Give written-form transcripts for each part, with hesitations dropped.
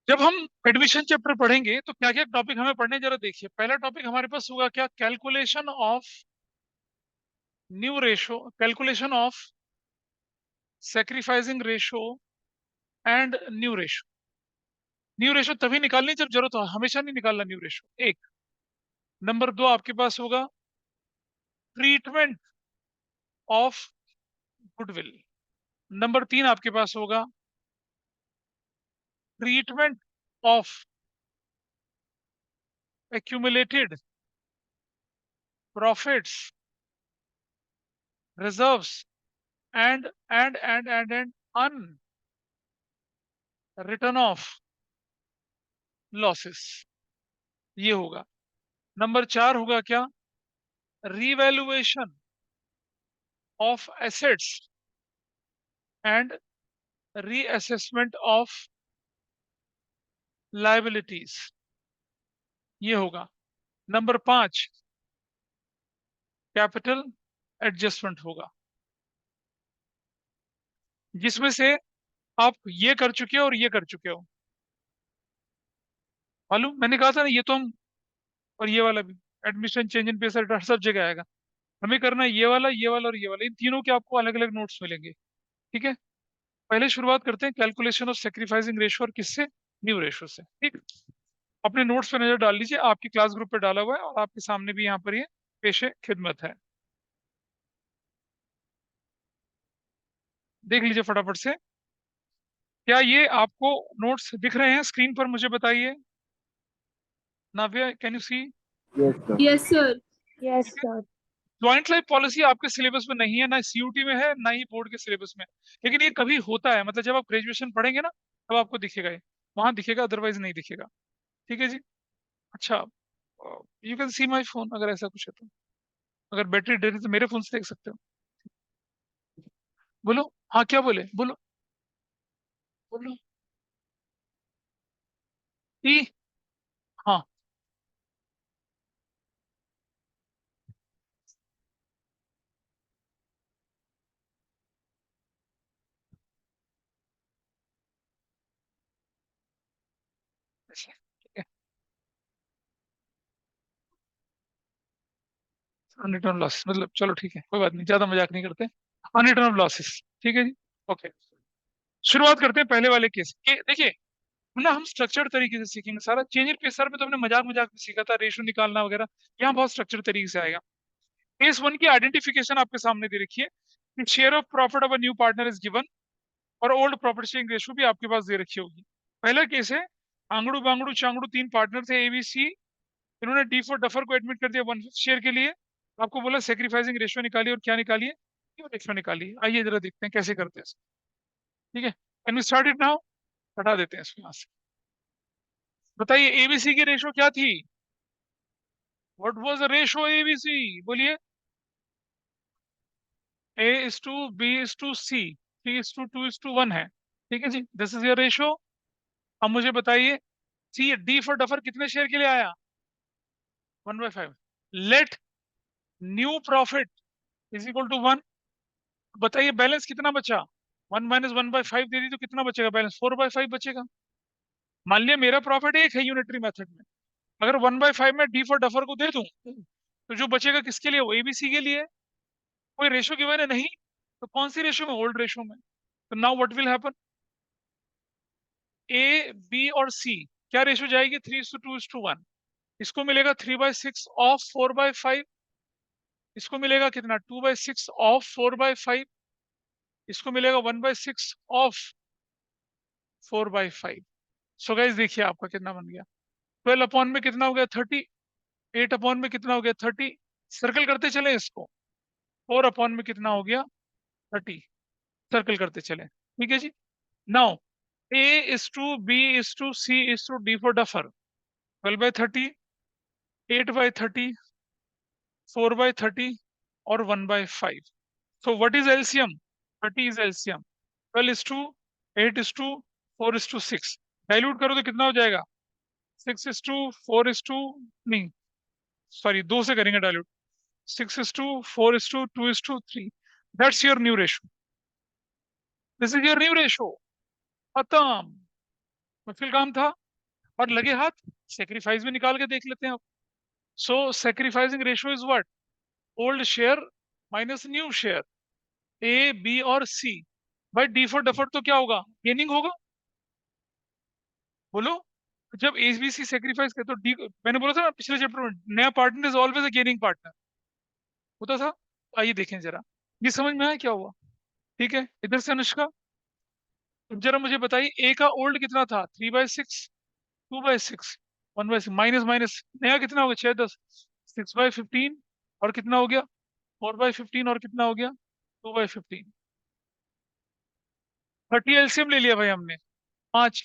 जब हम admission chapter पढ़ेंगे तो क्या क्या टॉपिक हमें पढ़ने जरा देखिए। पहला टॉपिक हमारे पास होगा क्या, calculation of new ratio, calculation of sacrificing ratio and new ratio. New ratio तभी निकालनी जब जरूरत हो, हमेशा नहीं निकालना न्यू रेशो। एक नंबर दो आपके पास होगा ट्रीटमेंट ऑफ गुडविल। नंबर तीन आपके पास होगा treatment of accumulated profits, reserves and unwritten off losses. ये होगा। नंबर चार होगा क्या, revaluation of assets and reassessment of liabilities. ये होगा। नंबर पांच कैपिटल एडजस्टमेंट होगा, जिसमें से आप ये कर चुके हो और ये कर चुके हो। मालूम, मैंने कहा था ना ये तो हम, और ये वाला भी एडमिशन चेंज इन पेशा हर सब जगह आएगा। हमें करना है ये वाला और ये वाला, इन तीनों के आपको अलग अलग नोट्स मिलेंगे। ठीक है, पहले शुरुआत करते हैं कैलकुलेशन ऑफ सेक्रीफाइसिंग रेशो, और किससे, न्यू रेशो से। ठीक, अपने नोट्स पे नजर डाल लीजिए, आपकी क्लास ग्रुप पे डाला हुआ है और आपके सामने भी यहाँ पर ये पेशे खिदमत है। देख लीजिए फटाफट से। क्या ये आपको नोट्स दिख रहे हैं स्क्रीन पर, मुझे बताइए। Navya, can you see? Yes, sir. Yes, sir. ठीक Yes, है। sir. ज्वाइंट लाइफ पॉलिसी आपके सिलेबस में नहीं है, ना सीयूटी में है, ना ही बोर्ड के सिलेबस में है। लेकिन ये कभी होता है, मतलब जब आप ग्रेजुएशन पढ़ेंगे ना तब आपको दिखेगा ये, वहां दिखेगा, अदरवाइज नहीं दिखेगा। ठीक है जी। अच्छा, you can see my phone, अगर ऐसा कुछ है तो। अगर बैटरी डेड है तो मेरे फोन से देख सकते हो। बोलो, हाँ क्या बोले, बोलो बोलो। ई, हाँ। अच्छा, ठीक है। अनरिटर्न लॉस मतलब, चलो ठीक है, कोई बात नहीं, ज्यादा मजाक नहीं करते। अनरिटर्न लॉसेस, ठीक है जी। ओके, शुरुआत करते हैं पहले वाले केस के। देखिए ना, हम स्ट्रक्चर्ड तरीके से सीखेंगे सारा। चेंज इन पेशर में तो हमने मजाक मजाक में सीखा था, रेशो निकालना वगैरह। यहाँ बहुत स्ट्रक्चर्ड तरीके से आएगा। केस वन की आइडेंटिफिकेशन आपके सामने दे रखी है। Share of profit of a new partner is given, और ओल्ड प्रॉफिट शेयरिंग रेशो भी आपके पास दे रखी होगी। पहला केस है, आंगड़ू बांगड़ू चांगड़ू तीन पार्टनर थे एबीसी, इन्होंने डी फॉर डफर को एडमिट कर दिया 1/5 शेयर के लिए। आपको बोला सेक्रीफाइसिंग रेशो निकालिए, और क्या निकालिए, क्यों रेशो निकालिए। आइए जरा देखते हैं कैसे करते हैं इसको। ठीक है, can we start it now. हटा देते हैं इसको यहाँ से। बताइए एबीसी की रेशो क्या थी, what was the ratio ABC, बोलिए। A is to B is to C, 3:2:1 है। ठीक है जी, दिस इज योर रेशो। अब मुझे बताइए, सी डी फॉर डफर कितने शेयर के लिए आया, 1/5। Let new profit is equal to 1। बताइए बैलेंस कितना बचा, 1 - 1/5 दे दी तो कितना बचेगा बैलेंस, 4/5 बचेगा। मान लिया मेरा प्रॉफिट एक है यूनिटरी मेथड में, अगर 1/5 में डी फॉर डफर को दे दूं तो जो बचेगा किसके लिए, वो एबीसी के लिए। कोई रेशो गिवन है नहीं, तो कौन सी रेशो में, ओल्ड रेशो में। तो now what will happen, A B और सी क्या रेशो जाएगी, 3:2:1। इसको मिलेगा 3/6 ऑफ 4/5, इसको मिलेगा कितना, 2/6 ऑफ 4/5, इसको मिलेगा 1/6 ऑफ 4/5। सो गाइस देखिए आपका कितना बन गया, 12 अपॉन में कितना हो गया 30, 8 अपॉन में कितना हो गया 30, सर्कल करते चले इसको। 4 अपॉन में कितना हो गया 30, सर्कल करते चले। ठीक है जी। Now A is to B is to C is to D for duffer, 12/30, 8/30, 4/30 और 1/5। So what is LCM? 30 is LCM. 12:8:4:6। Dilute करो तो कितना हो जाएगा, 6:4 नहीं, सॉरी 2 से करेंगे dilute, 6:4:2:3। That's your new ratio, this is your new ratio. खत्म, मुश्किल काम था और लगे हाथ, सेक्रीफाइस भी निकाल के देख लेते हैं आप। So sacrificing ratio is what? Old share minus new share, A B और सी। भाई डी फॉर डेफर्ड तो क्या होगा? गेनिंग होगा। बोलो। जब एबीसी सेक्रीफाइस कर तो डी, मैंने बोला था ना पिछले चैप्टर में, नया partner is always a gaining partner होता था। आइए देखें जरा, ये समझ में आया क्या हुआ? ठीक है, इधर से अनुष्का, अब जरा मुझे बताइए, ए का ओल्ड कितना था? 3/6, 2/6, 1/6, माइनस माइनस नया कितना हो गया? 6 10, 6/15, और कितना हो गया? 4/15, और कितना हो गया? 2/15। 30 एलसीएम ले लिया भाई हमने। 5,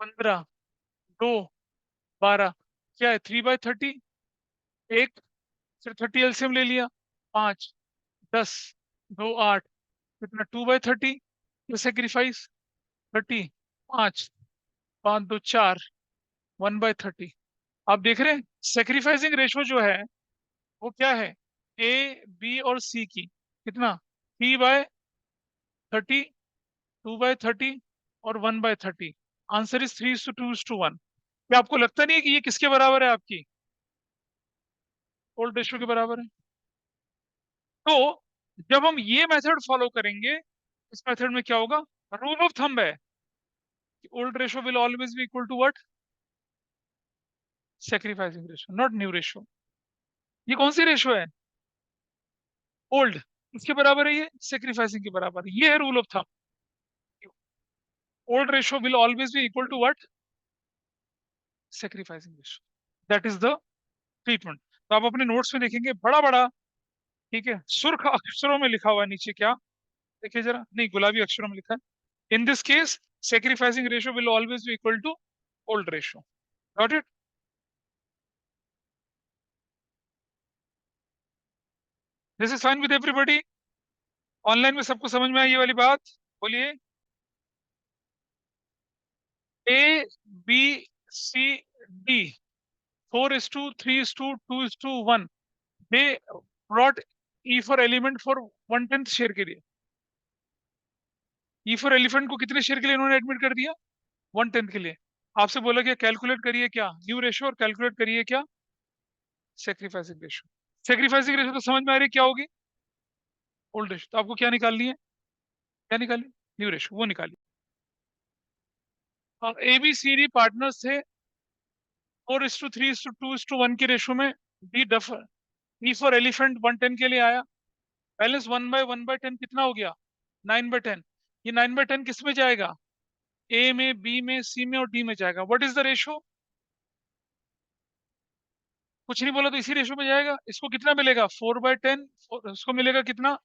15, 2, 12, क्या है? 3/30, एक, फिर 30 एलसीएम ले लिया। 5, 10, 2, 8, कितना? 2/30, ये सेक्रीफाइस 30, 5, 5 2 4, 1/30। आप देख रहे हैं सेक्रीफाइसिंग रेशो जो है वो क्या है? ए बी और सी की कितना? 3/30, 2/30, और 1/30। Answer is 3:2:1। क्या आपको लगता नहीं है कि ये किसके बराबर है? आपकी ओल्ड रेशियो के बराबर है। तो जब हम ये मेथड फॉलो करेंगे, इस मेथड में क्या होगा? रूल ऑफ थंब है कि old ratio will always be equal to what? Sacrificing ratio, not new ratio. ये कौन सी रेशियो है? ओल्ड। इसके बराबर है ये, सेक्रीफाइसिंग के बराबर है। ये है rule of thumb. Old ratio will always be equal to what? Sacrificing ratio. That is the treatment. तो आप अपने नोट्स में देखेंगे बड़ा बड़ा, ठीक है, सुर्ख अक्षरों में लिखा हुआ है नीचे क्या? देखिए जरा, नहीं गुलाबी अक्षरों में लिखा है, in this case sacrificing ratio will always be equal to old ratio. Got it? This is fine with everybody? Online में सबको समझ में आई ये वाली बात? बोलिए। A B C D, 4:3:2:1, they brought E for element for 1/10 share के लिए। ई फॉर एलिफेंट को कितने शेयर के लिए इन्होंने एडमिट कर दिया? 1/10 के लिए। आपसे बोला कि कैलकुलेट करिए क्या? न्यू रेशियो, और कैलकुलेट करिए क्या? Sacrificing ratio. सेक्रीफाइसिंग रेशियो तो समझ में आ रही है क्या होगी? Old ratio. तो आपको क्या निकालनी है? क्या निकाली? न्यू रेशियो, वो निकाली। और A B C D partners थे, 4:3:2:1 के रेशियो में। D duffer, E for elephant 1/10 के लिए आया। बैलेंस 1/10 कितना हो गया? 9/10। ये 9/10 किस में जाएगा? ए में, बी में, सी में और डी में जाएगा। What is the ratio? कुछ नहीं बोला तो इसी रेशियो में जाएगा। इसको कितना मिलेगा? 4/10। इसको मिलेगा कितना?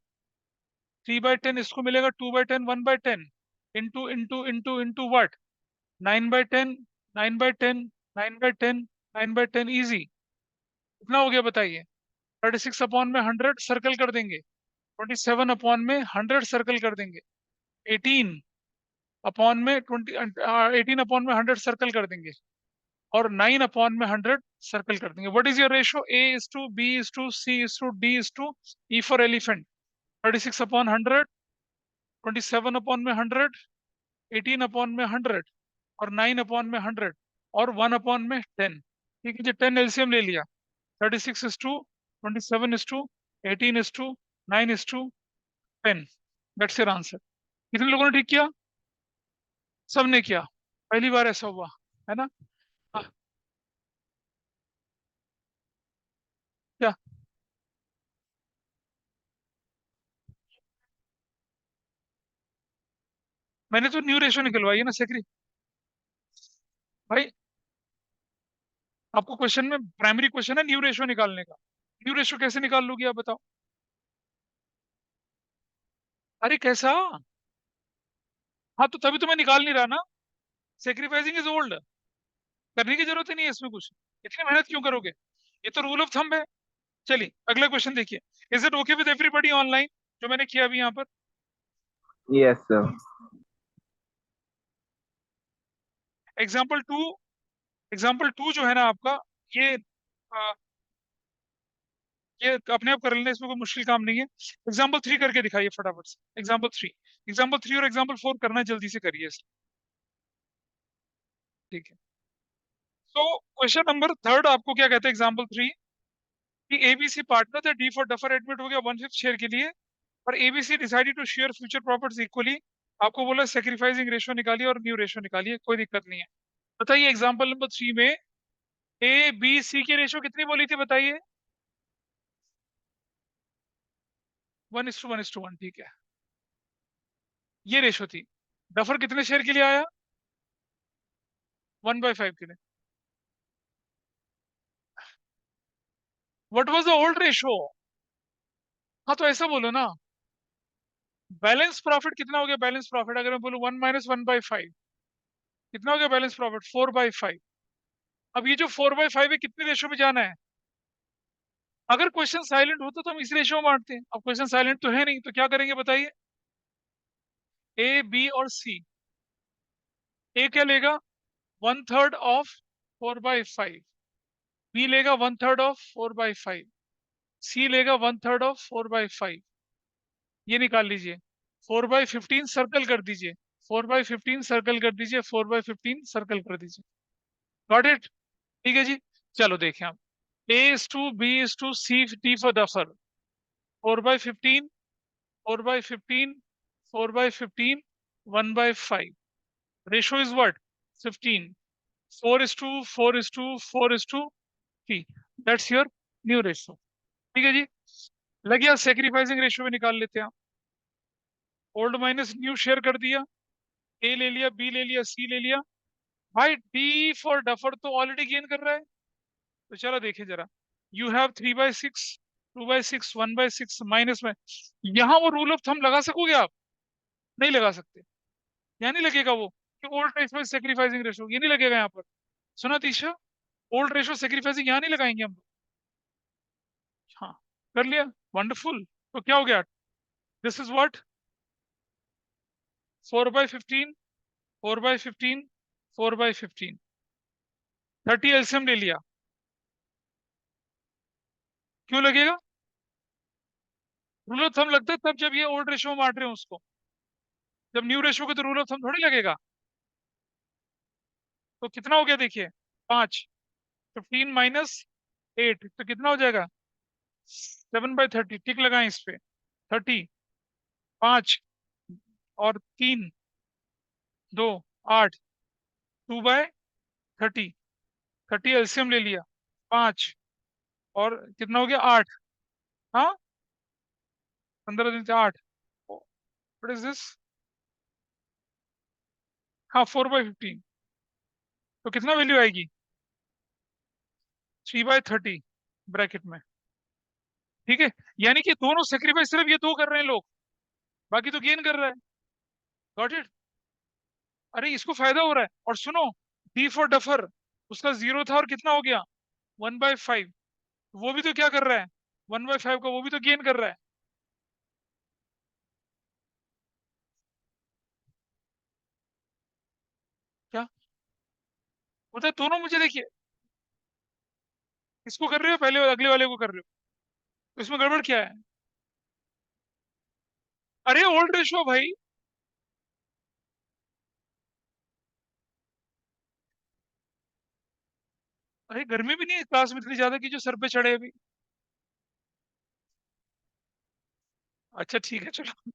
3/10। इसको मिलेगा 2/10, 1/10, into into into into what? 9/10, 9/10, 9/10, 9/10, easy. कितना हो गया बताइए? 36/100 सर्कल कर देंगे। 27/100 सर्कल कर देंगे। 18/100 सर्कल कर देंगे। और 9/100 सर्कल कर देंगे। What is your ratio? A:B:C:D:E for elephant 36/100, 27/100, 18/100, और 9/100, और 1/10। ठीक है जी, 10 एलसीएम ले लिया। 36:27:18:9:10। That's your answer. कितने लोगों ने ठीक किया? सबने किया। पहली बार ऐसा हुआ है ना? हाँ, क्या? मैंने तो न्यू रेशो निकलवाई है ना सेक्री। भाई आपको क्वेश्चन में प्राइमरी क्वेश्चन है न्यू रेशो निकालने का। न्यू रेशो कैसे निकाल लोगे आप बताओ? अरे कैसा? हाँ तो तभी तो मैं निकाल नहीं रहा ना। सेक्रीफाइसिंग इज ओल्ड, करने की जरूरत ही नहीं है इसमें कुछ। इतनी मेहनत क्यों करोगे? ये तो रूल ऑफ थंब है। चलिए अगला क्वेश्चन देखिए। Is it okay with everybody online जो मैंने किया अभी यहाँ पर? Yes, sir. एग्जाम्पल 2, एग्जाम्पल 2 जो है ना आपका, ये ये अपने आप कर लेना, इसमें कोई मुश्किल काम नहीं है। एग्जाम्पल 3 करके दिखाइए फटाफट से। एग्जाम्पल 3, एग्जाम्पल 3 और एग्जाम्पल 4 करना जल्दी से करिए। ठीक है। तो क्वेश्चन नंबर थर्ड आपको क्या कहते हैं, एग्जाम्पल 3, कि एबीसी पार्टनर थे, डी फॉर डफर एडमिट हो गया 1/5 शेयर के लिए, और ABC decided to share future profits equally. आपको बोला सेक्रीफाइसिंग रेशियो निकालिए और न्यू रेशियो निकालिए, कोई दिक्कत नहीं है। बताइए एग्जाम्पल नंबर 3 में ए बी सी की रेशियो कितनी बोली थी, बताइए। 1:1:1, ठीक है, ये रेशियो थी। डफर कितने शेयर के लिए आया, 1/5 के लिए। What was the old ratio? हाँ तो ऐसा बोलो ना, बैलेंस प्रॉफिट कितना हो गया, बैलेंस प्रॉफिट अगर मैं बोलूं 1 - 1/5, कितना हो गया बैलेंस प्रॉफिट, 4/5। अब ये जो 4/5 है कितने रेशियो में जाना है? अगर क्वेश्चन साइलेंट होता तो हम इस रेशियो में बांटते हैं, अब क्वेश्चन साइलेंट तो है नहीं, तो क्या करेंगे बताइए। ए बी और सी, ए क्या लेगा, 1/3 ऑफ 4/5, बी लेगा 1/3 ऑफ 4/5, सी लेगा 1/3 ऑफ 4/5। ये निकाल लीजिए, 4/15 सर्कल कर दीजिए, 4/15 सर्कल कर दीजिए, 4/15 सर्कल कर दीजिए। Got it? ठीक है जी। चलो देखें आप, A:2 B:2 C D for duffer, 4/15, 4/15, 4/15, 1/5, ratio is what, 15, 4:4:4:3, that's your new ratio. ठीक है जी। लग गया, सेक्रीफाइसिंग रेशियो में निकाल लेते हैं। ओल्ड माइनस न्यू शेयर कर दिया, ए ले लिया, बी ले लिया, सी ले लिया। भाई डी फॉर डफर तो ऑलरेडी गेन कर रहा है, तो चलो देखिए जरा। यू हैव 3/6, 2/6, 1/6 माइनस में, यहाँ वो रूल ऑफ थंब लगा सकोगे आप? नहीं लगा सकते। यहाँ नहीं लगेगा वो, कि ओल्ड रेशो सेक्रीफाइसिंग रेशो, ये नहीं लगेगा यहाँ पर। सुना तीसरा, ओल्ड रेशो सेक्रीफाइसिंग यहाँ नहीं लगाएंगे हम। हाँ, कर लिया, वंडरफुल। तो क्या हो गया, दिस इज व्हाट, 4/15, 4/15, 4/15, 30 एलसीएम ले लिया। क्यों लगेगा, रूल ऑफ थंब लगता है तब जब ये ओल्ड रेशो में बांट रहे हो उसको, जब न्यू रेशो को तो रूल ऑफ थंब थोड़ी लगेगा। तो कितना हो गया देखिए, 5, 15 माइनस 8, तो कितना हो जाएगा, 7/30। टिक लगाएं इस पे, 30, 5 और 3, 2, 8, 2/30, 30 एलसीएम ले लिया, 5 और कितना हो गया, 8। हाँ, 15 दिन से 8, व्हाट इज दिस, हाँ 4/15, तो कितना वैल्यू आएगी, 3/30 ब्रैकेट में। ठीक है, यानी कि दोनों सेक्रीफाइस सिर्फ ये दो कर रहे हैं लोग, बाकी तो गेन कर रहा है। Got it? अरे इसको फायदा हो रहा है। और सुनो, डी फॉर डफर, उसका 0 था और कितना हो गया, 1/5, वो भी तो क्या कर रहा है, 1/5 का वो भी तो गेन कर रहा है। क्या होता है, दोनों मुझे देखिए, इसको कर रहे हो पहले, अगले वाले को कर रहे हो, तो इसमें गड़बड़ क्या है? अरे ओल्ड रेशो भाई। अरे गर्मी भी नहीं है क्लास में इतनी ज्यादा कि जो सर पे चढ़े अभी। अच्छा ठीक है चलो।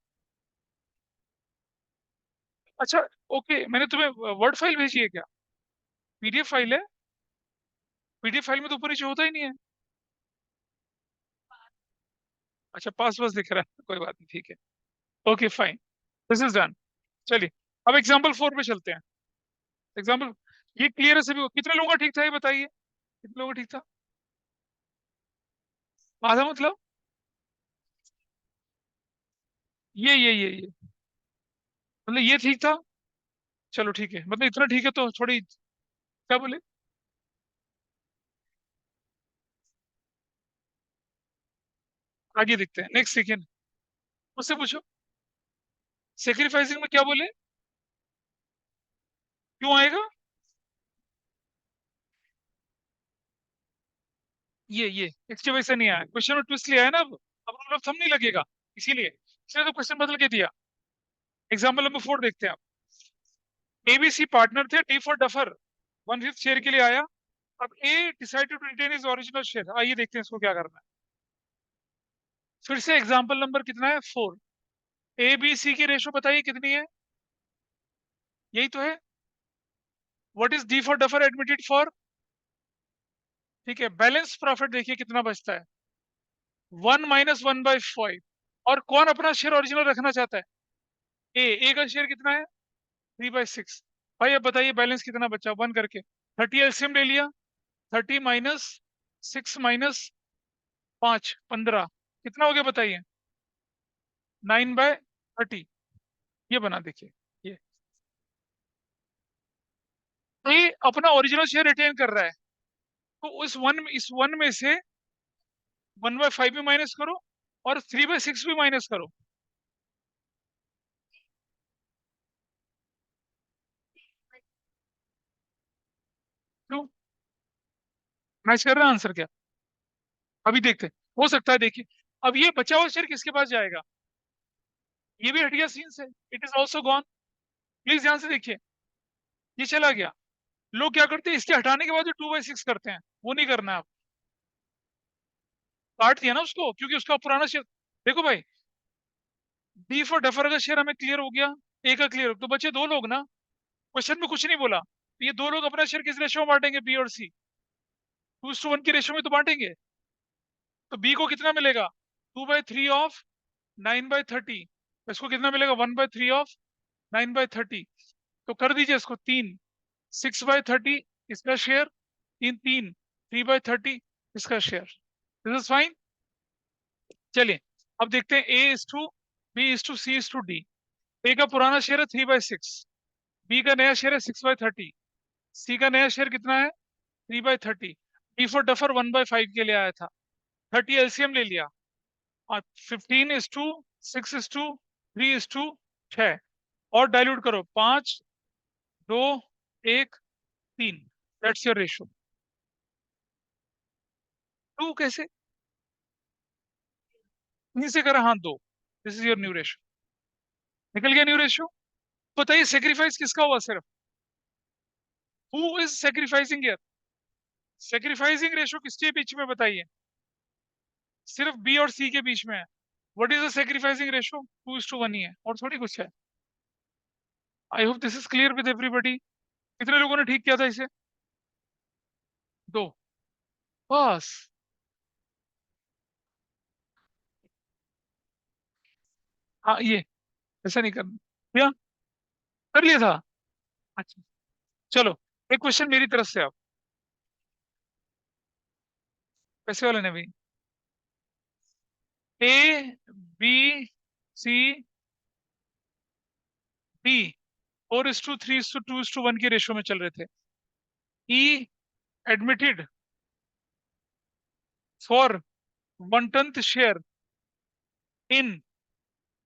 अच्छा, ओके, मैंने तुम्हें वर्ड फाइल भेजी है क्या, पीडीएफ फाइल है? पीडीएफ फाइल में तो ऊपर नीचे होता ही नहीं है। अच्छा, पास बस दिख रहा है, कोई बात नहीं, ठीक है। Okay fine, this is done. चलिए, अब एग्जाम्पल 4 पे चलते हैं। एग्जाम्पल, ये क्लियर है सभी को? कितने लोगों का ठीक था ये बताइए, कितने लोगों का ठीक था? आधा मतलब, ये मतलब ये ठीक था। चलो ठीक है, मतलब इतना ठीक है तो थोड़ी, क्या बोले, आगे देखते हैं, नेक्स्ट सेकेंड, उससे पूछो। सेक्रीफाइसिंग में क्या बोले, क्यों आएगा? ये इसकी वजह से नहीं आया, क्वेश्चन में ट्विस्ट लिया है ना, अब रूल ऑफ थंब नहीं लगेगा, इसीलिए इसलिए तो क्वेश्चन बदल के दिया। एग्जाम्पल नंबर 4 देखते हैं आप। एबीसी पार्टनर थे डी फॉर डफर, 1/5 शेयर के लिए आया। अब A decided to retain is original share, आइए देखते हैं इसको क्या करना है। फिर से एग्जांपल नंबर कितना है, 4। ए बी सी की रेशो बताइए कितनी है, यही तो है। What is D for duffer admitted for, ठीक है। बैलेंस प्रॉफिट देखिए कितना बचता है, 1 - 1/5। और कौन अपना शेयर ओरिजिनल रखना चाहता है, ए का शेयर कितना है, 3/6। भाई अब बताइए बैलेंस कितना बचा, 1 करके 30 एलसीएम ले लिया, 30 माइनस 6 माइनस 5, 15, कितना हो गया बताइए, 9/30। ये बना देखिए, ये ये अपना ओरिजिनल शेयर रिटेन कर रहा है, तो इस वन में से 1/5 भी माइनस करो और 3/6 भी माइनस करो। क्यों, मैच कर रहा है आंसर क्या, अभी देखते हैं। हो सकता है देखिए, अब ये बचा हुआ शेयर किसके पास जाएगा, ये भी हट गया सीन से, it is also gone. Please ध्यान से देखिए, ये चला गया। लोग क्या करते हैं, इसके हटाने के बाद जो 2/6 करते हैं, वो नहीं करना है आप, काट दिया ना उसको, क्योंकि उसका पुराना शेयर। देखो भाई, डी फॉर डेफर का शेयर हमें क्लियर हो गया, ए का क्लियर, तो बचे दो लोग ना, क्वेश्चन में कुछ नहीं बोला, तो ये दो लोग अपना शेयर किस रेशो में बांटेंगे, बी और सी, 2:1 की रेशो में तो बांटेंगे। तो बी को कितना मिलेगा, 2/3 ऑफ 9/30, इसको कितना मिलेगा, 1/3 ऑफ 9/30। तो कर दीजिए इसको 3, 6/30 इसका शेयर, 3 3/30 इसका शेयर, दिस इज फाइन। चलिए अब देखते हैं, A is to B is to C is to D. A का पुराना शेयर है 3/6, बी का नया शेयर है 6/30, सी का नया शेयर कितना है, 3/30। डी फॉर डफर 1/5 के लिए आया था, 30 एलसीएम ले लिया, और 15:6:3:2, और डाइल्यूट करो, 5:2:1:3, दैट्स योर रेशो। टू कैसे, तीन से करा, हाँ 2, this is your new ratio, निकल गया न्यू रेशो। बताइए सेक्रीफाइस किसका हुआ सिर्फ, who is sacrificing here, sacrificing ratio किसके बीच में बताइए, सिर्फ बी और सी के बीच में है। What is the sacrificing ratio, 2:1 ही है, और थोड़ी कुछ है। I hope this is clear with everybody. कितने लोगों ने ठीक किया था इसे, 2, बस। हाँ ये ऐसा नहीं करना, क्या कर लिया था, अच्छा। चलो एक क्वेश्चन मेरी तरफ से, आप पैसे वाले ने भी, ए बी सी डी 4:3:2:1 की रेशो में चल रहे थे। E admitted for 1/10 share in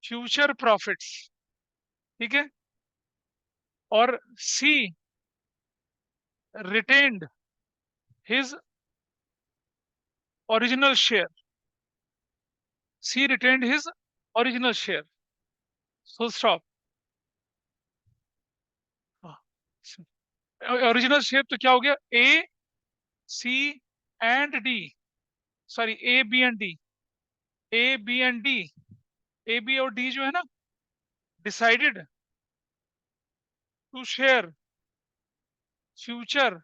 future profits, ठीक है। और C retained his original share, C retained his original share, full stop. Original share तो क्या हो गया, A C and D, sorry A B and D, A B and D, A B और D जो है ना, decided to share future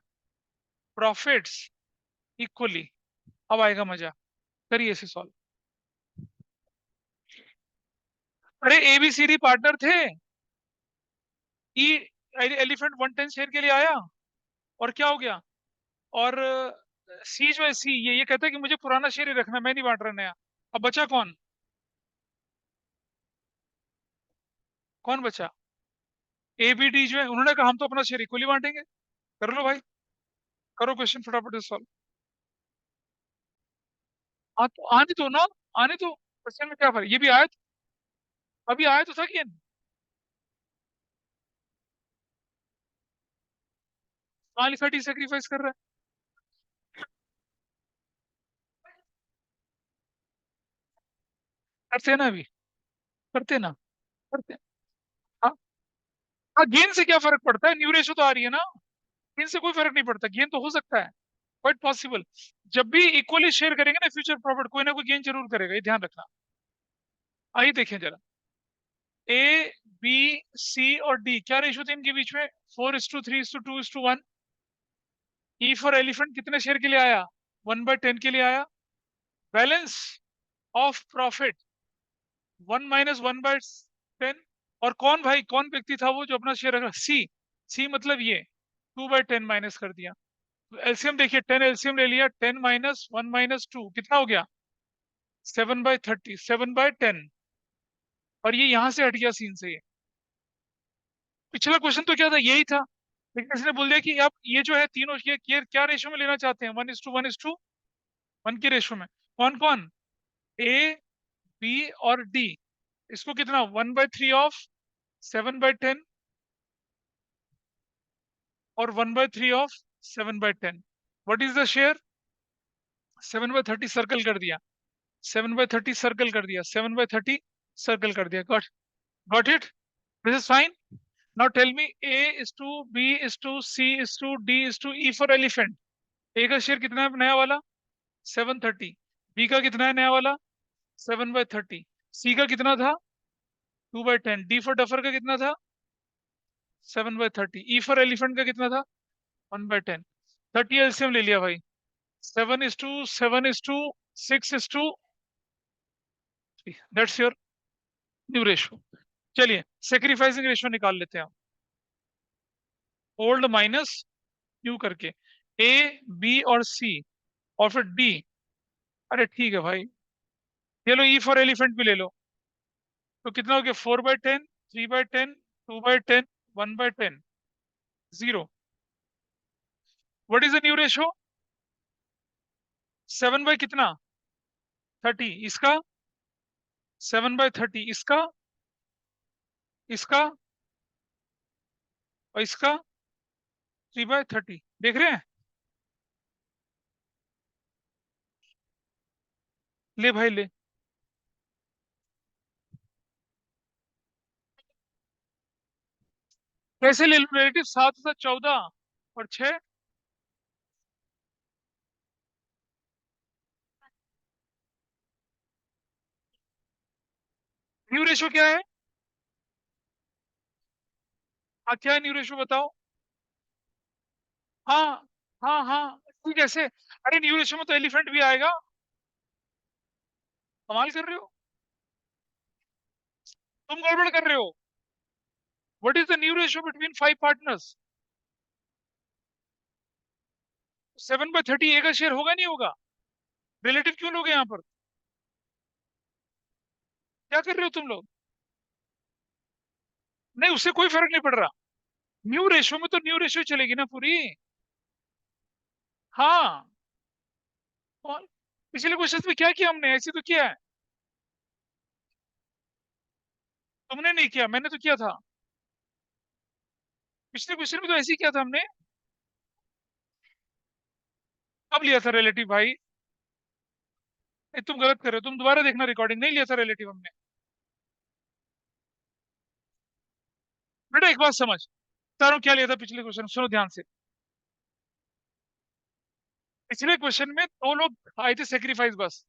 profits equally. अब आएगा मजा, करिए इसे सॉल्व। अरे A B C D partner थे, ई एलिफेंट 1/10 शेयर के लिए आया, और क्या हो गया, और सी जो है, सी ये कहता है कि मुझे पुराना शेयर ही रखना, मैं नहीं बांट रहा नया। अब बचा कौन, कौन बचा, ए बी डी जो है, उन्होंने कहा हम तो अपना शेयर इक्वली बांटेंगे। कर लो भाई, करो क्वेश्चन फटाफट सॉल्व। हाँ तो आने दो ना, आने दो, क्वेश्चन में क्या फर्क, ये भी आया अभी आया तो था कि अलिफेटी सेक्रीफाइस कर रहा है, करते हैं ना अभी, करते हैं ना, करते हैं। हाँ हाँ, गेन से क्या फर्क पड़ता है, न्यू रेशो तो आ रही है ना, गेन से कोई फर्क नहीं पड़ता, गेन तो हो सकता है, क्वाइट पॉसिबल। जब भी इक्वली शेयर करेंगे ना फ्यूचर प्रॉफिट, कोई ना कोई गेन जरूर करेगा, ये ध्यान रखना। आइए देखें जरा, ए बी सी और डी क्या रेशो थे इनके बीच में? 4:3:2:1। ई फॉर एलिफेंट कितने शेयर के लिए आया? 1/10 के लिए आया। Balance of profit 1 - 1/10। और कौन भाई, कौन व्यक्ति था वो जो अपना शेयर रखा? सी। सी मतलब ये 2/10 माइनस कर दिया। तो एलसीएम देखिए, 10 एलसीएम ले लिया, 10 - 1 - 2 कितना हो गया? 7/30, 7/10। और ये यहां से हट गया सीन से ये। पिछला क्वेश्चन तो क्या था, यही था, लेकिन इसने बोल दिया कि आप ये जो है तीनों ये क्या रेशो में लेना चाहते हैं? 1:1:1 के रेशो में। कौन कौन? ए बी और डी। इसको कितना? 1/3 ऑफ 7/10 और 1/3 of 7/10। What is the share? 7/30 circle कर दिया, 7/30 सर्कल कर दिया, 7/30 सर्कल कर दिया। Got it? This is fine. Now tell me, A is to B is to C is to D is to E for elephant. A का share कितना है नया वाला? 730। बी का कितना है नया वाला? 7/30। सी का कितना था? 2/10। डी फॉर डफर का कितना था? 7/30। ई फॉर एलिफेंट का कितना था? 1/10। 30 एलसीएम ले लिया भाई। 7:7:6:3। That's your new ratio. चलिए सेक्रीफाइसिंग रेशो निकाल लेते हैं हम, ओल्ड माइनस न्यू करके। ए बी और सी और फिर डी। अरे ठीक है भाई, ये लो ई फॉर एलिफेंट भी ले लो। तो कितना हो गया? 4/10, 3/10, 2/10, 1/10, 0। What is the new ratio? 7 by कितना? 30 इसका, 7/30 इसका, इसका और इसका 3/30। देख रहे हैं? ले भाई ले। कैसे ले लूं रिलेटिव? 7 + 14 और 6। न्यू रेशो क्या है? हाँ क्या है न्यू रेशो बताओ? हाँ हाँ हाँ, ठीक कैसे? अरे न्यू रेशो में तो एलिफेंट भी आएगा। कमाल कर रहे हो, तुम गड़बड़ कर रहे हो। What is the new ratio between 5 partners? 7/30 ए का शेयर होगा नहीं होगा? रिलेटिव क्यों लोगे यहाँ पर? क्या कर रहे हो तुम लोग? नहीं, उससे कोई फर्क नहीं पड़ रहा। न्यू रेशो में तो न्यू रेशो चलेगी ना पूरी। हाँ। और पिछले क्वेश्चन में क्या किया हमने? ऐसे तो किया है। तुमने नहीं किया, मैंने तो किया था। पिछले क्वेश्चन में तो ऐसे ही किया था हमने। कब लिया था रिलेटिव भाई? तुम गलत कर रहे हो, तुम दोबारा देखना रिकॉर्डिंग, नहीं लिया था रिलेटिव हमने। बेटा एक बात समझ, तारों क्या लिया था पिछले क्वेश्चन, सुनो ध्यान से। पिछले क्वेश्चन में दो लोग आए थे सेक्रीफाइस बस,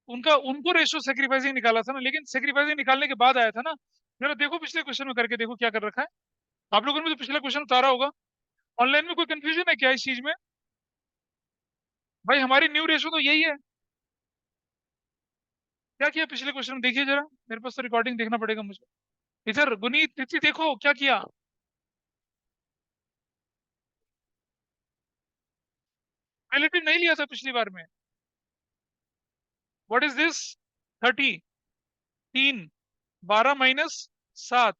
उनका उनको रेशो सेक्रीफाइसिंग निकाला था ना, लेकिन सेक्रीफाइसिंग निकालने के बाद आया था ना। जरा देखो पिछले क्वेश्चन में करके देखो क्या कर रखा है। आप लोगों ने तो पिछला क्वेश्चन उतारा होगा। ऑनलाइन में कोई कंफ्यूजन है क्या इस चीज में? भाई हमारी न्यू रेशो तो यही है। क्या किया पिछले क्वेश्चन में देखिए जरा, मेरे पास तो रिकॉर्डिंग देखना पड़ेगा मुझे। इधर गुनीत तिथि देखो क्या किया। रिलेटिव नहीं लिया था पिछली बार में। What is this? 30, 3, 12 - 7,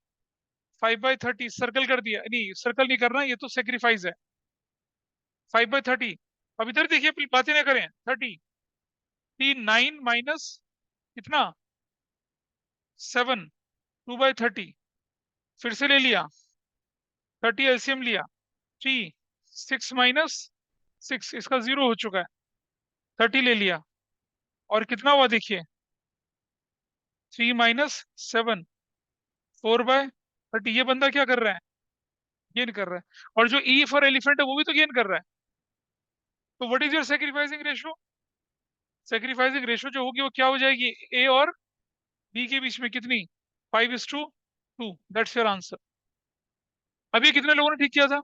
5/30 सर्कल कर दिया, नहीं सर्कल नहीं करना, ये तो सेक्रीफाइस है। 5/30। अब इधर देखिए, बातें ना करें। 30, 3, 9 माइनस कितना? 7, 2/30। फिर से ले लिया, 30 एलसीएम लिया। 3, 6 - 6, इसका 0 हो चुका है। 30 ले लिया, और कितना हुआ देखिए? 3 - 7, 4/30। ये बंदा क्या कर रहा है? गेन कर रहा है। और जो ई फॉर एलिफेंट है वो भी तो गेन कर रहा है। तो what is your sacrificing ratio? Sacrificing ratio जो होगी वो क्या हो जाएगी, ए और बी के बीच में कितनी, 5:2। That's your answer. अभी कितने लोगों ने ठीक किया था?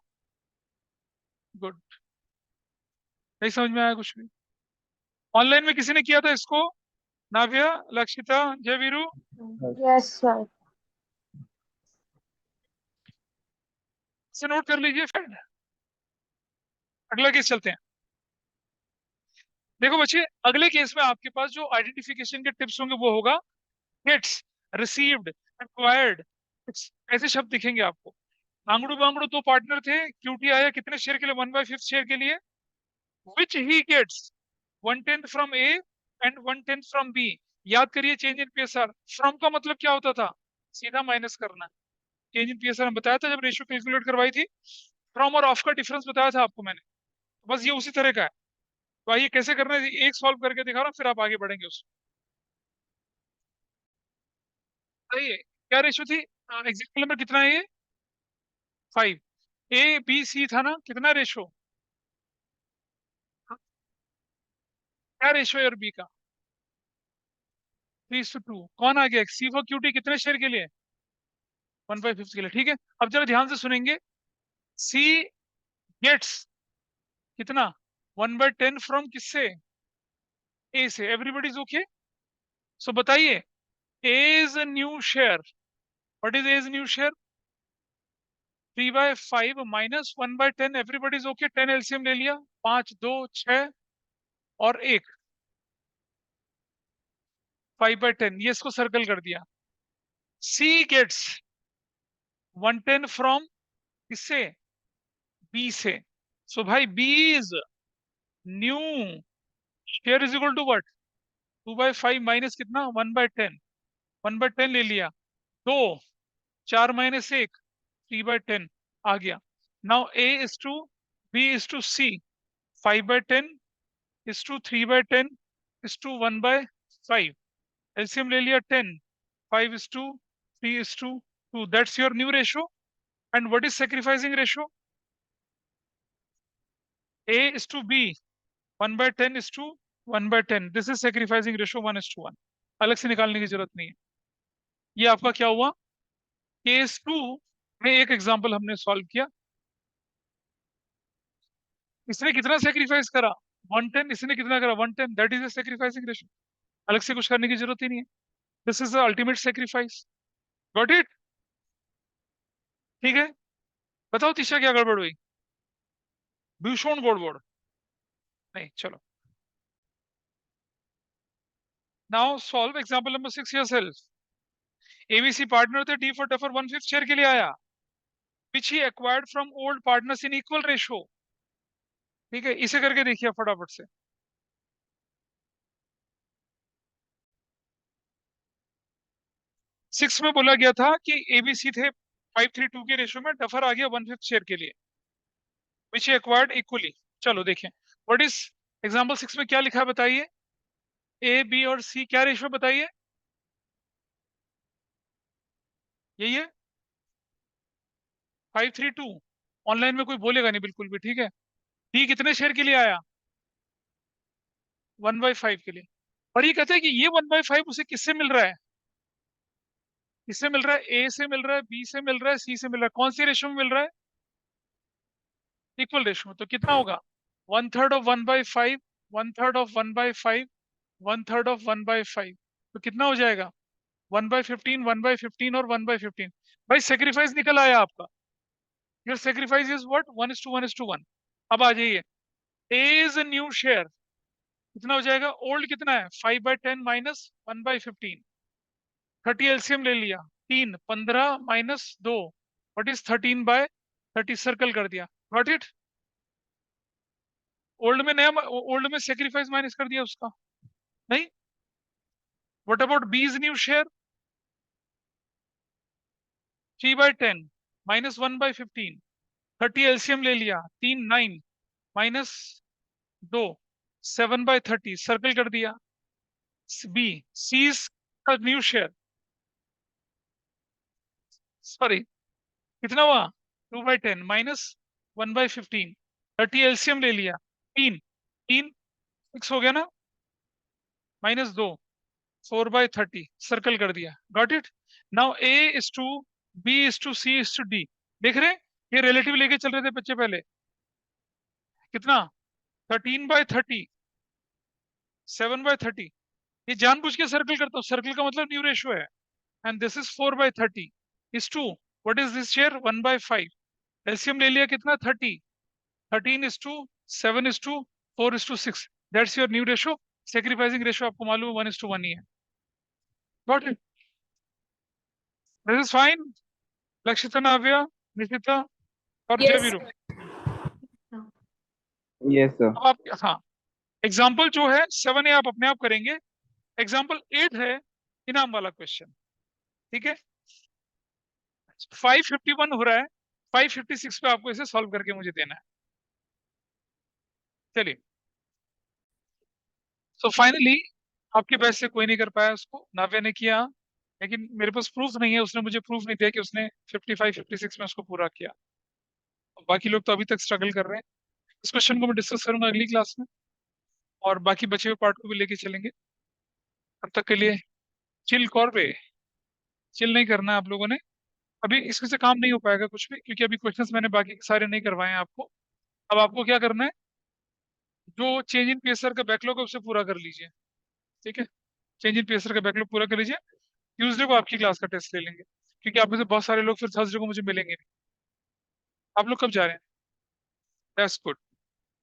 गुड। नहीं समझ में आया कुछ भी? ऑनलाइन में किसी ने किया था इसको? नाव्या, लक्षिता, जयवीरू? Yes sir. से नोट कर लीजिए फ्रेंड। अगला केस चलते हैं। देखो बच्चे, अगले केस में आपके पास जो आइडेंटिफिकेशन के टिप्स होंगे वो होगा गेट्स, रिसीव्ड, एक्वायर्ड। ऐसे शब्द दिखेंगे आपको। आंगड़ू बांगड़ू दो पार्टनर थे, क्यूटी आया कितने शेयर के लिए, 1/5 शेयर के लिए। Which he gets 1/10 from A and 1/10 from B. याद करिए चेंज इन पीएसआर। फ्रॉम का मतलब क्या होता था, सीधा माइनस करना। चेंज इन पीएसआर हम बताया था जब रेशियो कैलकुलेट करवाई थी। फ्रॉम और ऑफ का डिफरेंस बताया था आपको मैंने। तो बस ये उसी तरह का है। तो आइए कैसे करना है, एक सॉल्व करके दिखा रहा हूँ, फिर आप आगे बढ़ेंगे उसमें। आइए, क्या रेशियो थी, एग्जाम्पल नंबर कितना है ये, 5। ए बी सी था ना, कितना रेशियो, क्या रेशियो है और बी का, 3:2। कौन आ गया, सी फॉर क्यूटी कितने शेयर के लिए, 1/5 के लिए। ठीक है, अब जरा ध्यान से सुनेंगे। सी गेट्स कितना, 1/10 फ्रॉम किससे, ए से। Everybody is okay. सो बताइए, A is new share. What is A's new share, 3/5 minus 1/10। Everybody is okay, 10 LCM ले लिया, 5 2 6 और 1, 5/10, ये इसको सर्कल कर दिया। सी गेट्स 1/10 फ्रॉम किससे, बी से। सो भाई B is new share is equal to what, 2/5 minus कितना, 1/10। 1/10 ले लिया, 2, 4 माइनस 1, 3/10 आ गया। Now A is to B is to C, 5/10 is to 3/10 is to 1/5। LCM ले लिया 10, 5:3:2। That's your new ratio. And what is sacrificing ratio, A is to B, 1/10 is to 1/10। This is sacrificing ratio 1:1। अलग से निकालने की जरूरत नहीं है। ये आपका क्या हुआ, केस 2 में एक एग्जांपल हमने सॉल्व किया। इसने कितना सेक्रीफाइस करा, 1/10। इसने कितना करा, 1/10। That is a sacrificing ratio. अलग से कुछ करने की जरूरत ही नहीं है। This is the ultimate sacrifice. Got it? ठीक है। बताओ तीसरा क्या गड़बड़ हुई, भीषण गड़बड़। नहीं, चलो। Now solve example number 6 yourself. ABC partner थे, डी फॉर डफर 1/5 शेयर के लिए आया, which he acquired from old partners in equal ratio। ठीक है, इसे करके देखिए फटाफट से। सिक्स में बोला गया था कि एबीसी थे 5:3:2 के रेशियो में, डफर आ गया 1/5 शेयर के लिए, विच ही एक्वायर्ड इक्वली। चलो देखें, व्हाट इज एग्जांपल 6 में क्या लिखा है बताइए। ए बी और सी क्या रेशियो बताइए, यही है 5:3:2। ऑनलाइन में कोई बोलेगा नहीं बिल्कुल भी, ठीक है। डी कितने शेयर के लिए आया, 1/5 के लिए। और ये कहते हैं कि ये 1/5 उसे किससे मिल रहा है, किससे मिल रहा है, ए से मिल रहा है, बी से मिल रहा है, सी से मिल रहा है। कौन सी रेशियो में मिल रहा है, इक्वल रेशियो में। तो कितना होगा, 1/3 ऑफ 1/5, 1/3 ऑफ 1/5, 1/3 ऑफ 1/5। तो कितना हो जाएगा, 1/15, 1/15 और 1/15। भाई सेक्रीफाइस निकल आया आपका। Your sacrifice is what, 1:1:1। अब आ जाइए, ए इज न्यू शेयर, कितना हो जाएगा, ओल्ड कितना है, 5/10 माइनस 1/15। 30 एलसीएम ले लिया, 3 15 माइनस 2, व्हाट इज 13/30, सर्कल कर दिया। Got it? ओल्ड में सेक्रीफाइस माइनस कर दिया उसका, नहीं। What about B is new share, 3/10 minus 1/15। 30 LCM ले लिया, 3 9 माइनस 2, 7/30, सर्कल कर दिया। B, C is new share, sorry कितना हुआ, 2/10 माइनस 1/15, 30 एलसीएम ले लिया, 3 3 6 हो गया ना, माइनस 2, 4/30 सर्कल कर दिया, got it. Now A is to B is to C is to D, देख रहे हैं, ये रिलेटिव लेके चल रहे थे बच्चे पहले, कितना, 13/30, 7/30, ये जानबूझ के सर्कल करता हूँ, सर्कल का मतलब न्यू रेशियो है, and this is 4/30 is to, what is this share, 1/5, LCM ले लिया कितना, 30, 13 is to 7 is to 4 is to 6, that's your new ratio. Sacrificing ratio आपको मालूम है 1:1 ही है, got it, this is fine. Lakshita, Navya, Nishita और Jay Yes. Veeru. Yes, sir. अब आप, हाँ, एग्जाम्पल जो है 7 है आप अपने आप करेंगे, एग्जाम्पल 8 है इनाम वाला क्वेश्चन, ठीक है। 551 हो रहा है, 556 पे आपको इसे सॉल्व करके मुझे देना है, चलिए। सो फाइनली आपके बैच से कोई नहीं कर पाया उसको, नाव्या ने किया, लेकिन मेरे पास प्रूफ नहीं है, उसने मुझे प्रूफ नहीं दिया कि उसने 55-56 में उसको पूरा किया। बाकी लोग तो अभी तक स्ट्रगल कर रहे हैं, इस क्वेश्चन को मैं डिस्कस करूंगा अगली क्लास में, और बाकी बचे हुए पार्ट को भी लेके चलेंगे। तब तक के लिए चिल कॉर्बे, चिल नहीं करना है आप लोगों ने, अभी इसमें से काम नहीं हो पाएगा कुछ भी, क्योंकि अभी क्वेश्चंस मैंने बाकी सारे नहीं करवाए हैं आपको। अब आपको क्या करना है, जो चेंज इन पेसर का बैकलॉग है उसे पूरा कर लीजिए, ठीक है, चेंज इन पेसर का बैकलॉग पूरा कर लीजिए। ट्यूसडे को आपकी क्लास का टेस्ट ले लेंगे, क्योंकि आप में से बहुत सारे लोग फिर थर्सडे को मुझे मिलेंगे नहीं। आप लोग कब जा रहे हैं, दैट्स गुड।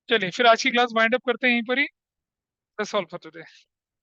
चलिए फिर आज की क्लास वाइंड अप करते हैं यहीं पर ही, दैट्स ऑल फॉर टुडे।